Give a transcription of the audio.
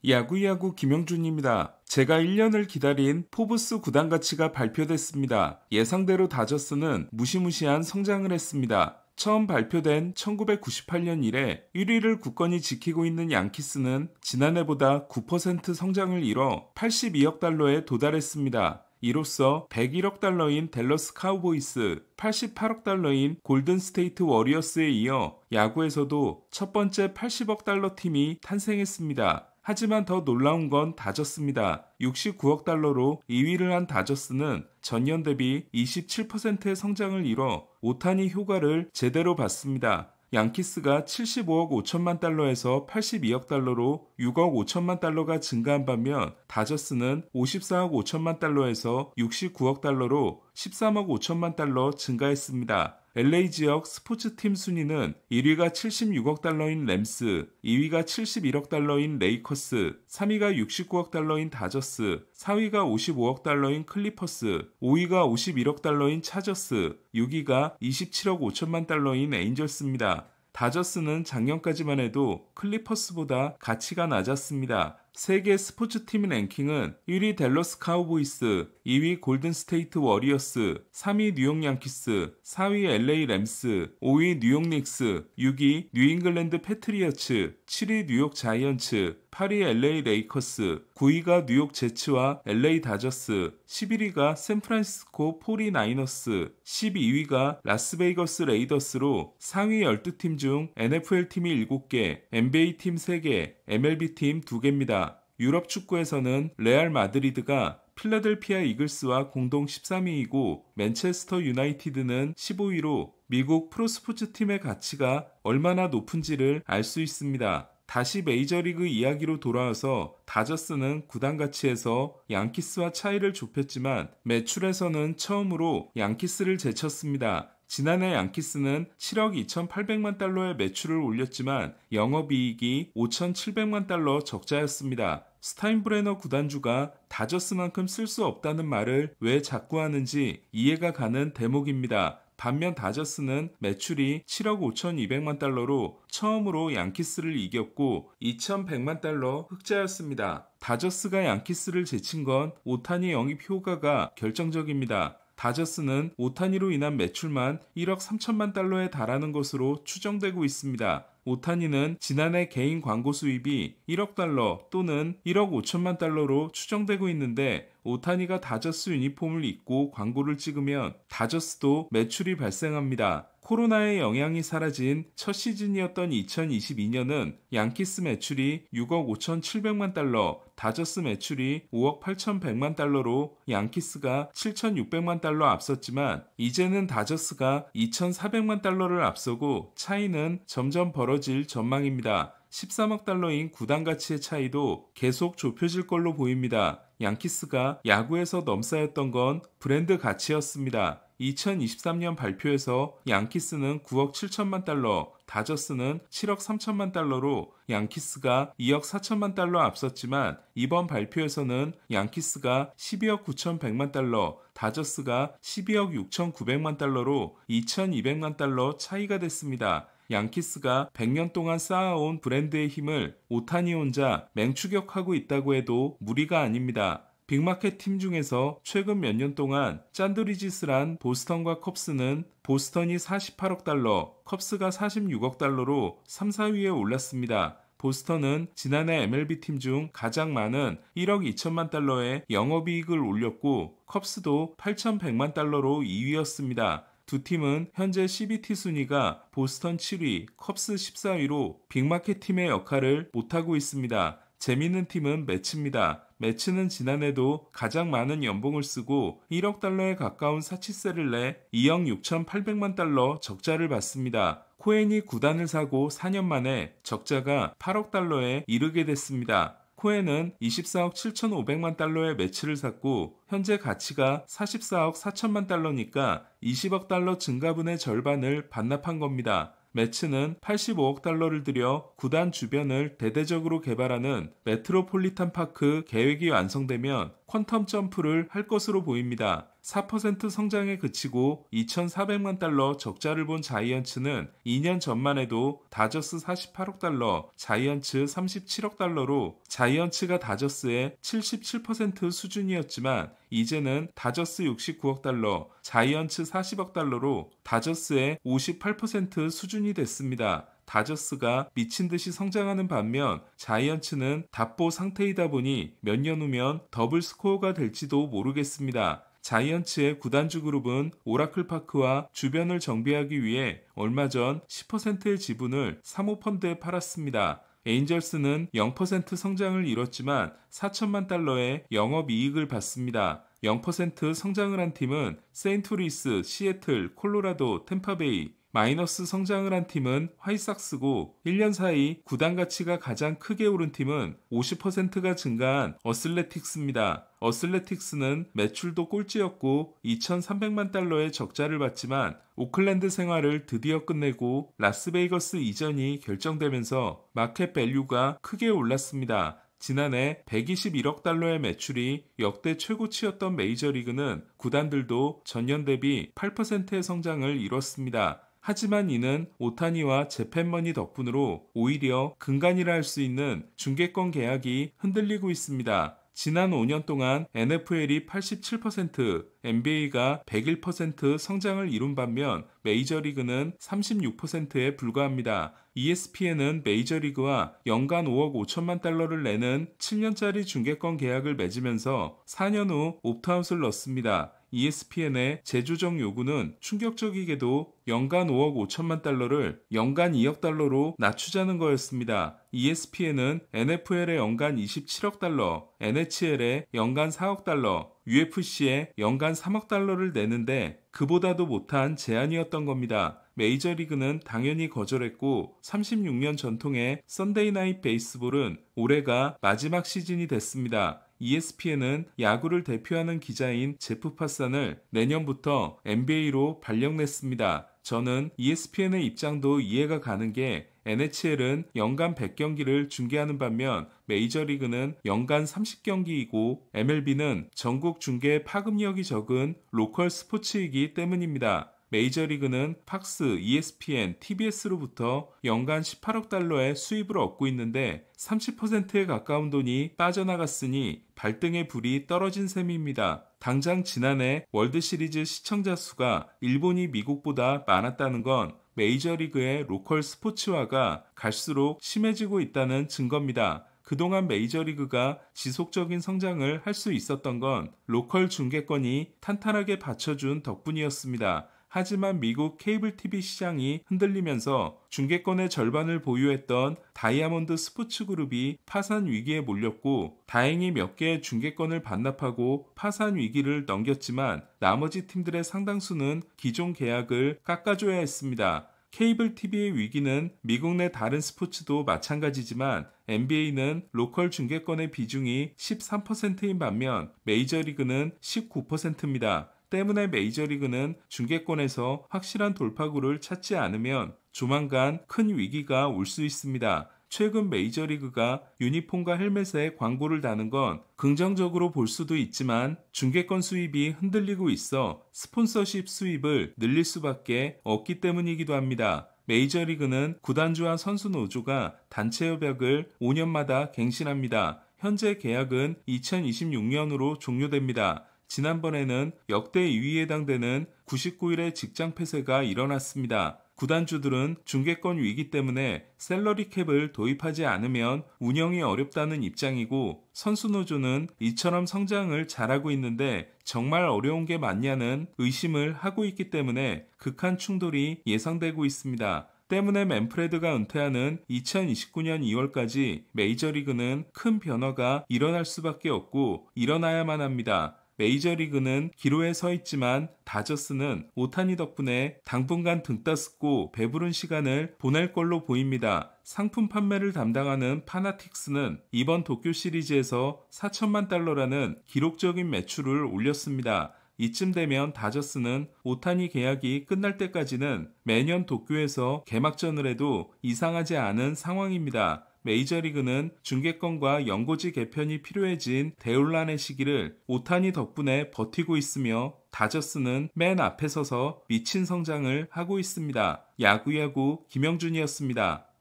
야구야구 김영준입니다. 제가 1년을 기다린 포브스 구단 가치가 발표됐습니다. 예상대로 다저스는 무시무시한 성장을 했습니다. 처음 발표된 1998년 이래 1위를 굳건히 지키고 있는 양키스는 지난해보다 9% 성장을 이뤄 82억 달러에 도달했습니다. 이로써 101억 달러인 댈러스 카우보이스, 88억 달러인 골든 스테이트 워리어스에 이어 야구에서도 첫 번째 80억 달러 팀이 탄생했습니다. 하지만 더 놀라운 건 다저스입니다. 69억 달러로 2위를 한 다저스는 전년 대비 27%의 성장을 이뤄 오타니 효과를 제대로 봤습니다. 양키스가 75억 5천만 달러에서 82억 달러로 6억 5천만 달러가 증가한 반면 다저스는 54억 5천만 달러에서 69억 달러로 13억 5천만 달러 증가했습니다. LA 지역 스포츠팀 순위는 1위가 76억 달러인 램스, 2위가 71억 달러인 레이커스, 3위가 69억 달러인 다저스, 4위가 55억 달러인 클리퍼스, 5위가 51억 달러인 차저스, 6위가 27억 5천만 달러인 에인절스입니다. 다저스는 작년까지만 해도 클리퍼스보다 가치가 낮았습니다. 세계 스포츠팀 랭킹은 1위 댈러스 카우보이스, 2위 골든 스테이트 워리어스, 3위 뉴욕 양키스, 4위 LA 램스, 5위 뉴욕 닉스, 6위 뉴잉글랜드 패트리어츠, 7위 뉴욕 자이언츠, 8위 LA 레이커스, 9위가 뉴욕 제츠와 LA 다저스, 11위가 샌프란시스코 49너스, 12위가 라스베이거스 레이더스로 상위 12팀 중 NFL팀이 7개, NBA팀 3개, MLB팀 2개입니다. 유럽 축구에서는 레알 마드리드가 필라델피아 이글스와 공동 13위이고 맨체스터 유나이티드는 15위로 미국 프로스포츠 팀의 가치가 얼마나 높은지를 알 수 있습니다. 다시 메이저리그 이야기로 돌아와서 다저스는 구단 가치에서 양키스와 차이를 좁혔지만 매출에서는 처음으로 양키스를 제쳤습니다. 지난해 양키스는 7억 2,800만 달러의 매출을 올렸지만 영업이익이 5,700만 달러 적자였습니다. 스타인브레너 구단주가 다저스만큼 쓸 수 없다는 말을 왜 자꾸 하는지 이해가 가는 대목입니다. 반면 다저스는 매출이 7억 5,200만 달러로 처음으로 양키스를 이겼고 2,100만 달러 흑자였습니다. 다저스가 양키스를 제친 건 오타니 영입 효과가 결정적입니다. 다저스는 오타니로 인한 매출만 1억 3천만 달러에 달하는 것으로 추정되고 있습니다. 오타니는 지난해 개인 광고 수입이 1억 달러 또는 1억 5천만 달러로 추정되고 있는데 오타니가 다저스 유니폼을 입고 광고를 찍으면 다저스도 매출이 발생합니다. 코로나의 영향이 사라진 첫 시즌이었던 2022년은 양키스 매출이 6억 5,700만 달러, 다저스 매출이 5억 8,100만 달러로 양키스가 7,600만 달러 앞섰지만 이제는 다저스가 2,400만 달러를 앞서고 차이는 점점 벌어질 전망입니다. 13억 달러인 구단 가치의 차이도 계속 좁혀질 걸로 보입니다. 양키스가 야구에서 넘사였던 건 브랜드 가치였습니다. 2023년 발표에서 양키스는 9억 7천만 달러, 다저스는 7억 3천만 달러로 양키스가 2억 4천만 달러 앞섰지만 이번 발표에서는 양키스가 12억 9,100만 달러, 다저스가 12억 6,900만 달러로 2,200만 달러 차이가 됐습니다. 양키스가 100년 동안 쌓아온 브랜드의 힘을 오타니 혼자 맹추격하고 있다고 해도 무리가 아닙니다. 빅마켓 팀 중에서 최근 몇 년 동안 짠돌이 짓을 한 보스턴과 컵스는 보스턴이 48억 달러, 컵스가 46억 달러로 3, 4위에 올랐습니다. 보스턴은 지난해 MLB 팀 중 가장 많은 1억 2천만 달러의 영업이익을 올렸고 컵스도 8,100만 달러로 2위였습니다. 두 팀은 현재 CBT 순위가 보스턴 7위, 컵스 14위로 빅마켓 팀의 역할을 못하고 있습니다. 재미있는 팀은 매츠입니다. 매츠는 지난해도 가장 많은 연봉을 쓰고 1억 달러에 가까운 사치세를 내 2억 6,800만 달러 적자를 봤습니다. 코엔이 구단을 사고 4년 만에 적자가 8억 달러에 이르게 됐습니다. 코엔은 24억 7,500만 달러의 매출을 샀고 현재 가치가 44억 4천만 달러니까 20억 달러 증가분의 절반을 반납한 겁니다. 매츠는 85억 달러를 들여 구단 주변을 대대적으로 개발하는 메트로폴리탄 파크 계획이 완성되면 퀀텀 점프를 할 것으로 보입니다. 4% 성장에 그치고 2,400만 달러 적자를 본 자이언츠는 2년 전만 해도 다저스 48억 달러, 자이언츠 37억 달러로 자이언츠가 다저스의 77% 수준이었지만 이제는 다저스 69억 달러, 자이언츠 40억 달러로 다저스의 58% 수준이 됐습니다. 다저스가 미친 듯이 성장하는 반면 자이언츠는 답보 상태이다 보니 몇 년 후면 더블 스코어가 될지도 모르겠습니다. 자이언츠의 구단주 그룹은 오라클파크와 주변을 정비하기 위해 얼마 전 10%의 지분을 사모펀드에 팔았습니다. 에인절스는 0% 성장을 이뤘지만 4천만 달러의 영업이익을 받습니다. 0% 성장을 한 팀은 세인트루이스, 시애틀, 콜로라도, 템파베이, 마이너스 성장을 한 팀은 화이삭스고 1년 사이 구단 가치가 가장 크게 오른 팀은 50%가 증가한 어슬레틱스입니다. 어슬레틱스는 매출도 꼴찌였고 2,300만 달러의 적자를 봤지만 오클랜드 생활을 드디어 끝내고 라스베이거스 이전이 결정되면서 마켓 밸류가 크게 올랐습니다. 지난해 121억 달러의 매출이 역대 최고치였던 메이저리그는 구단들도 전년 대비 8%의 성장을 이뤘습니다. 하지만 이는 오타니와 재팬머니 덕분으로 오히려 근간이라 할 수 있는 중계권 계약이 흔들리고 있습니다. 지난 5년 동안 NFL이 87%, NBA가 101% 성장을 이룬 반면 메이저리그는 36%에 불과합니다. ESPN은 메이저리그와 연간 5억 5천만 달러를 내는 7년짜리 중계권 계약을 맺으면서 4년 후 옵트아웃을 넣습니다. ESPN의 재조정 요구는 충격적이게도 연간 5억 5천만 달러를 연간 2억 달러로 낮추자는 거였습니다. ESPN은 NFL의 연간 27억 달러, NHL의 연간 4억 달러, UFC에 연간 3억 달러를 내는데 그보다도 못한 제안이었던 겁니다. 메이저리그는 당연히 거절했고 36년 전통의 선데이 나잇 베이스볼은 올해가 마지막 시즌이 됐습니다. ESPN은 야구를 대표하는 기자인 제프 파산을 내년부터 NBA로 발령냈습니다. 저는 ESPN의 입장도 이해가 가는 게 NHL은 연간 100경기를 중계하는 반면 메이저리그는 연간 30경기이고 MLB는 전국 중계 파급력이 적은 로컬 스포츠이기 때문입니다. 메이저리그는 팍스, ESPN, TBS로부터 연간 18억 달러의 수입을 얻고 있는데 30%에 가까운 돈이 빠져나갔으니 발등에 불이 떨어진 셈입니다. 당장 지난해 월드시리즈 시청자 수가 일본이 미국보다 많았다는 건 메이저리그의 로컬 스포츠화가 갈수록 심해지고 있다는 증거입니다. 그동안 메이저리그가 지속적인 성장을 할 수 있었던 건 로컬 중계권이 탄탄하게 받쳐준 덕분이었습니다. 하지만 미국 케이블 TV 시장이 흔들리면서 중계권의 절반을 보유했던 다이아몬드 스포츠 그룹이 파산 위기에 몰렸고 다행히 몇 개의 중계권을 반납하고 파산 위기를 넘겼지만 나머지 팀들의 상당수는 기존 계약을 깎아줘야 했습니다. 케이블 TV의 위기는 미국 내 다른 스포츠도 마찬가지지만 NBA는 로컬 중계권의 비중이 13%인 반면 메이저리그는 19%입니다. 때문에 메이저리그는 중계권에서 확실한 돌파구를 찾지 않으면 조만간 큰 위기가 올 수 있습니다. 최근 메이저리그가 유니폼과 헬멧에 광고를 다는 건 긍정적으로 볼 수도 있지만 중계권 수입이 흔들리고 있어 스폰서십 수입을 늘릴 수밖에 없기 때문이기도 합니다. 메이저리그는 구단주와 선수 노조가 단체 협약을 5년마다 갱신합니다. 현재 계약은 2026년으로 종료됩니다. 지난번에는 역대 2위에 해당되는 99일의 직장 폐쇄가 일어났습니다. 구단주들은 중계권 위기 때문에 셀러리 캡을 도입하지 않으면 운영이 어렵다는 입장이고 선수 노조는 이처럼 성장을 잘하고 있는데 정말 어려운 게 맞냐는 의심을 하고 있기 때문에 극한 충돌이 예상되고 있습니다. 때문에 맨프레드가 은퇴하는 2029년 2월까지 메이저리그는 큰 변화가 일어날 수밖에 없고 일어나야만 합니다. 메이저리그는 기로에 서 있지만 다저스는 오타니 덕분에 당분간 등 따숩고 배부른 시간을 보낼 걸로 보입니다. 상품 판매를 담당하는 파나틱스는 이번 도쿄 시리즈에서 4천만 달러라는 기록적인 매출을 올렸습니다. 이쯤 되면 다저스는 오타니 계약이 끝날 때까지는 매년 도쿄에서 개막전을 해도 이상하지 않은 상황입니다. 메이저리그는 중계권과 연고지 개편이 필요해진 대혼란의 시기를 오타니 덕분에 버티고 있으며 다저스는 맨 앞에 서서 미친 성장을 하고 있습니다. 야구야구 김영준이었습니다.